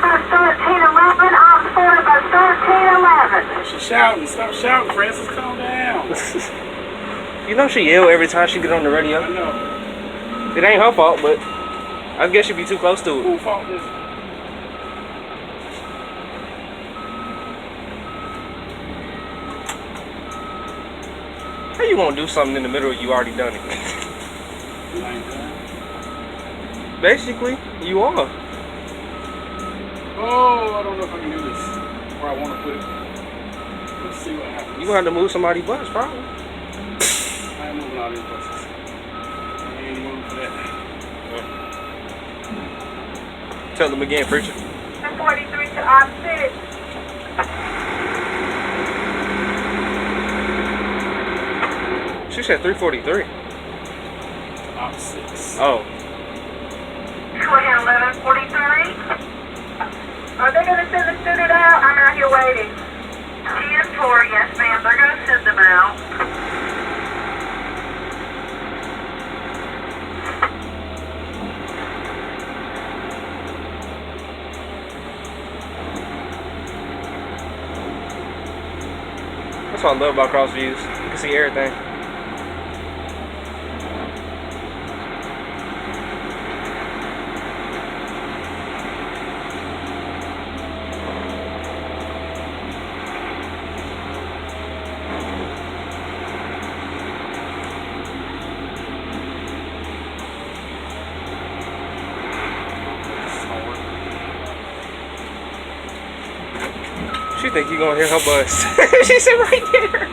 by 1311. I'm supported by 1311. She's shouting. Stop shouting, Francis. Calm down. You know she yell every time she get on the radio. I know. It ain't her fault, but I guess she'd be too close to it. Whose fault is it? How you gonna do something in the middle of you already done it? Basically, you are. Oh, I don't know if I can do this. Where I want to put it. Let's see what happens. You gonna have to move somebody's bus, probably. I am moving all these buses. I ain't moving for that. Tell them again, preacher. 43 to opposite. She said 343. Opposites. Oh. 1143. Are they going to send the student out? I'm out here waiting. 10-4, yes ma'am. They're going to send them out. That's what I love about cross views. You can see everything. She think you gonna hear her bus. She said right there.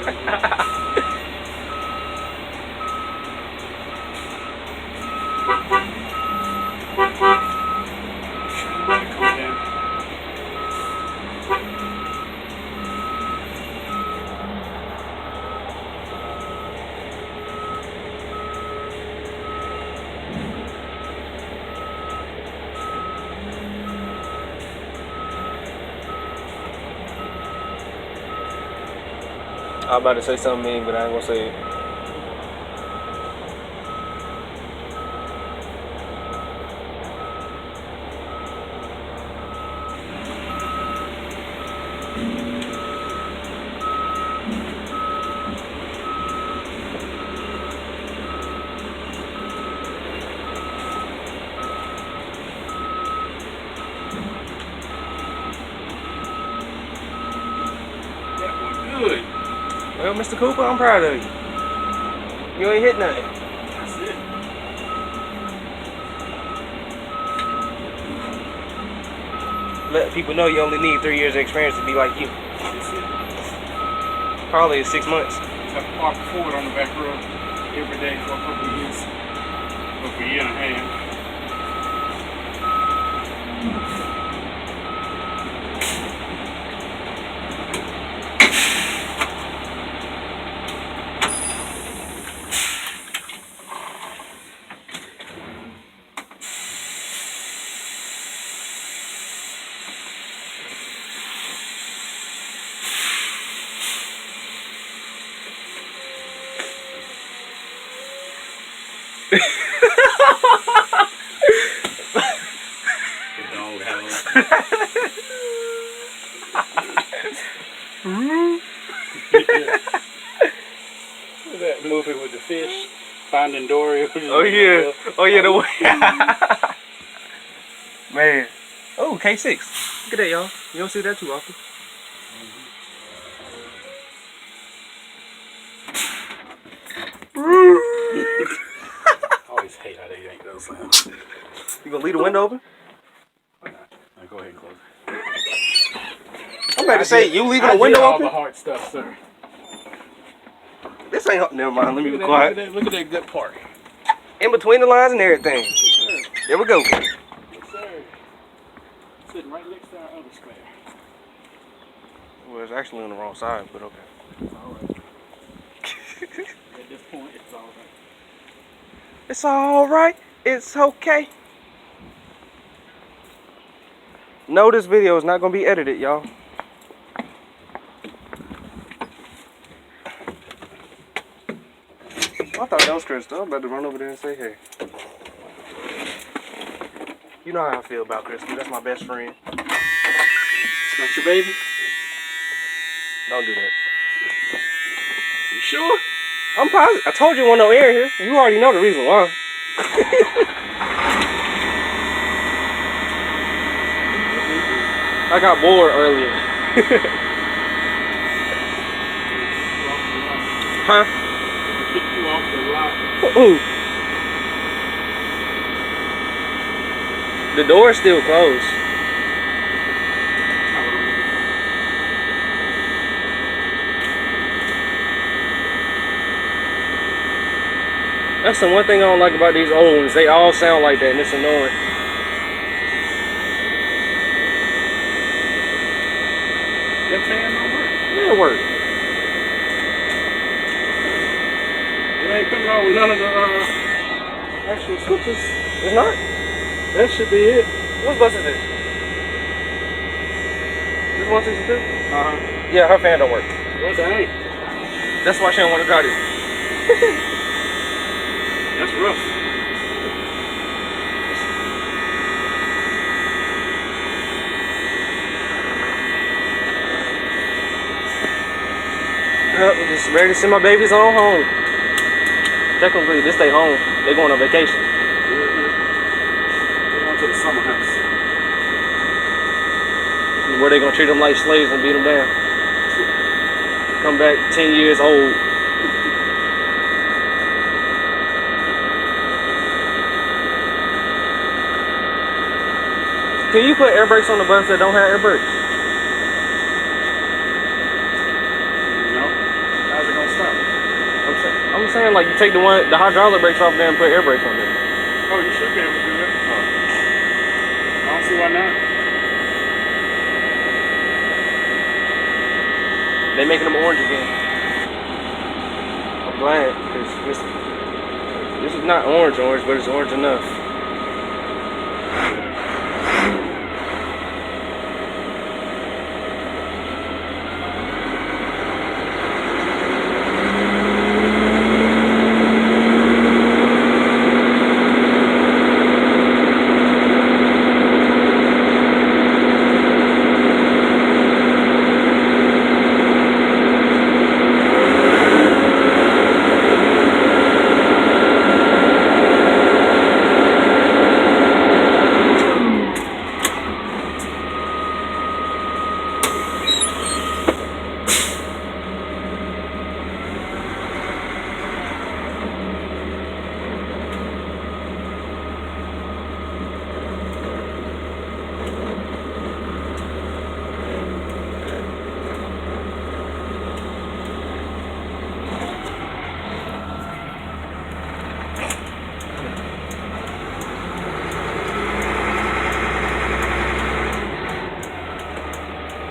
I'm about to say something mean, but I ain't gonna say it. That was good. Well, Mr. Cooper, I'm proud of you. You ain't hit nothing. That's it. Let people know you only need 3 years of experience to be like you. That's it. Probably 6 months. Just have to park forward on the back road every day for a couple of years. For a year and a half. That movie with the fish, Finding Dory. Oh yeah, oh yeah, the way. Man, oh K6. Look at that, y'all. You don't see that too often. I always hate how they make those sounds. You gonna leave the window open? Why not? Now go ahead and close it. I'm about to say, you leaving the window all open? the hard stuff, sir. This ain't. Never mind. Let me be Look quiet. at that good part. In between the lines and everything. Yes, There we go. sir. Yes, sir. Sitting right next to our other square. Well, it's actually on the wrong side, but okay. It's all right. At this point, it's all right. It's all right. It's okay. No, this video is not gonna be edited, y'all. I thought that was Crystal. I'm about to run over there and say hey. You know how I feel about Crystal. That's my best friend. It's not your baby? Don't do that. You sure? I'm positive. I told you one no air here. You already know the reason why. I got bored earlier. Huh? Kick you off the lot. Ooh. The door's still closed. That's the one thing I don't like about these old ones. They all sound like that and it's annoying. That fan don't work. Yeah, it worked. It ain't coming on with none of the actual switches. It's not? That should be it. What bus is this? This 162? Uh-huh. Yeah, her fan don't work. Well, dang. That's why she don't want to drive it. That's rough. Just ready to send my babies on home. Technically, this they home. They going on vacation. They're going to the summer house. Where they gonna treat them like slaves and beat them down. Come back 10 years old. Can you put air brakes on the bus that don't have air brakes? No. How's it gonna stop? I'm saying like you take the hydraulic brakes off there and put air brakes on there. Oh, you should be able to do that. Oh. I don't see why not. They making them orange again. I'm glad because this is not orange, but it's orange enough.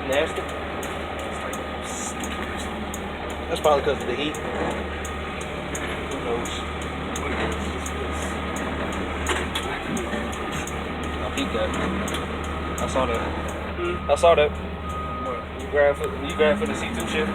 Nasty. That's probably because of the heat. Who knows? I'll keep that. I saw that. I saw that. What? You grab for the C2 shit?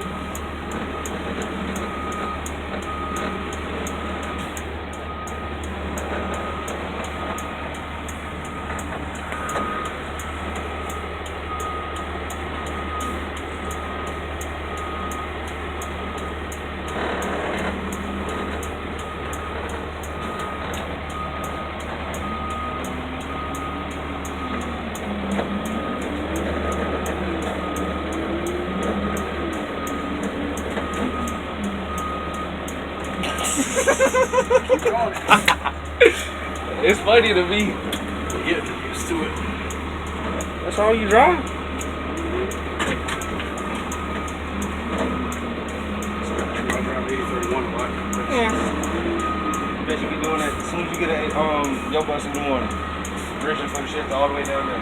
It's funny to me. Get used to it. That's all you drive? I drive 8031 a lot. Yeah. Bet you be doing that as soon as you get your bus in the morning. Bridging from the shit all the way down there.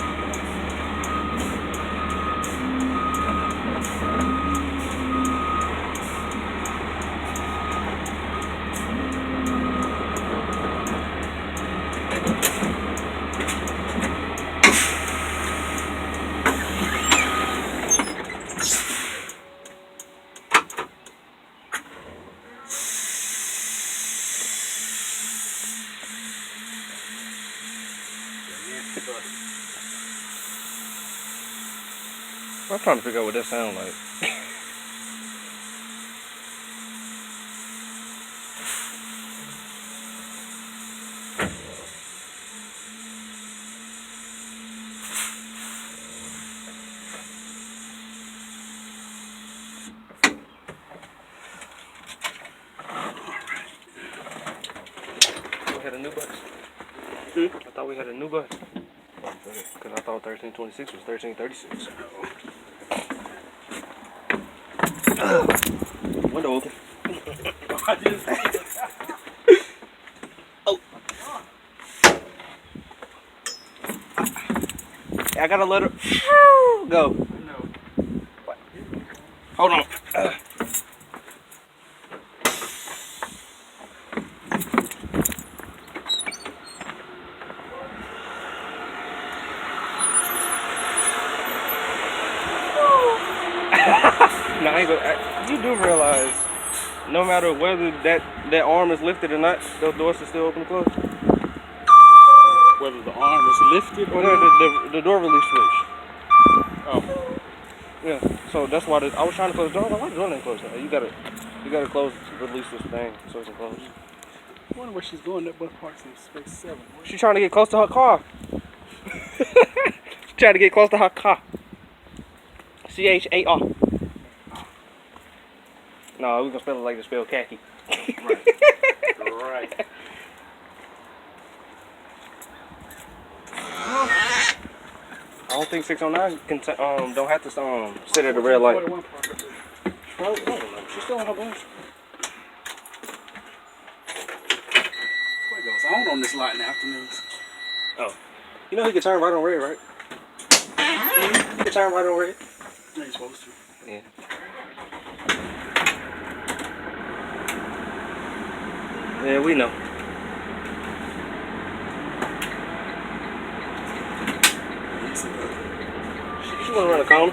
I'm trying to figure out what that sounds like. We had a new bus. I thought we had a new bus. Because I thought 1326 was 1336. Window open. Oh. I gotta let her go. No. What? Hold on. No, I ain't gonna, you do realize, no matter whether that arm is lifted or not, those doors are still open and closed. Whether the arm is lifted or No, not? the door release switch. Oh. Yeah, so that's why I was trying to close the door. I was like, why the door ain't closed? You gotta close, release this thing so it's closed. I wonder where she's going. That bus parks in space 7. She's trying to get close to her car. She's trying to get close to her car. CHAR. No, we're gonna spell it like they spell khaki. Right. Right. I don't think 609 can don't have to sit at a red light. Bro, I don't know. She's still on her bus. What goes on this light in the afternoons? Oh, you know he can turn right on red, right? He can turn right on red. No, you're supposed to. Yeah. Yeah, we know. She wanna run a corner.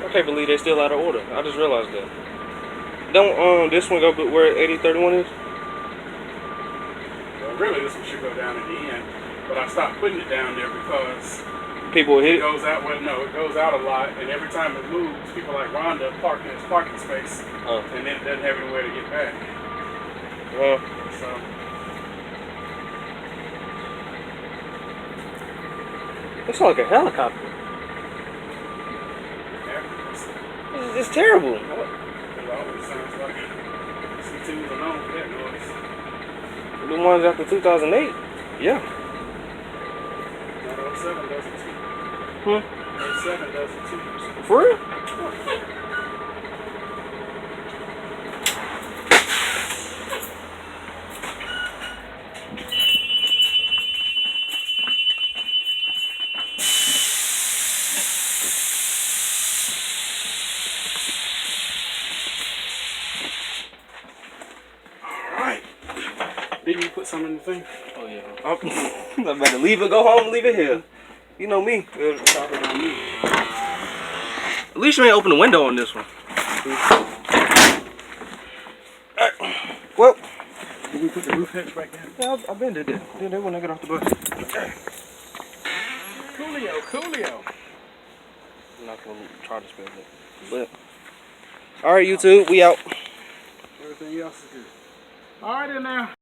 I can't believe they're still out of order. I just realized that. Don't this one go where 8031 is? Well, really, this one should go down at the end, but I stopped putting it down there because People hit it it. goes out. Well, no, it goes out a lot, and every time it moves, people like Rhonda park in its parking space, Oh. and then it doesn't have anywhere to get back. So It's like a helicopter. yeah, It's terrible. it always sounds like C2s are known for that noise. The ones after 2008. Yeah. That 07 does it too. 07 does it too. For real? Alright. Didn't you put something in the thing? Oh yeah. I'm about to leave it, go home, leave it here. You know me. At least you ain't open the window on this one. Well, Did we put the roof hatch back down? yeah, I've been did that. Did that when I get off the bus. Coolio, coolio. I'm not gonna try to spell it. But all right, YouTube, we out. Everything else is good. Alright then now.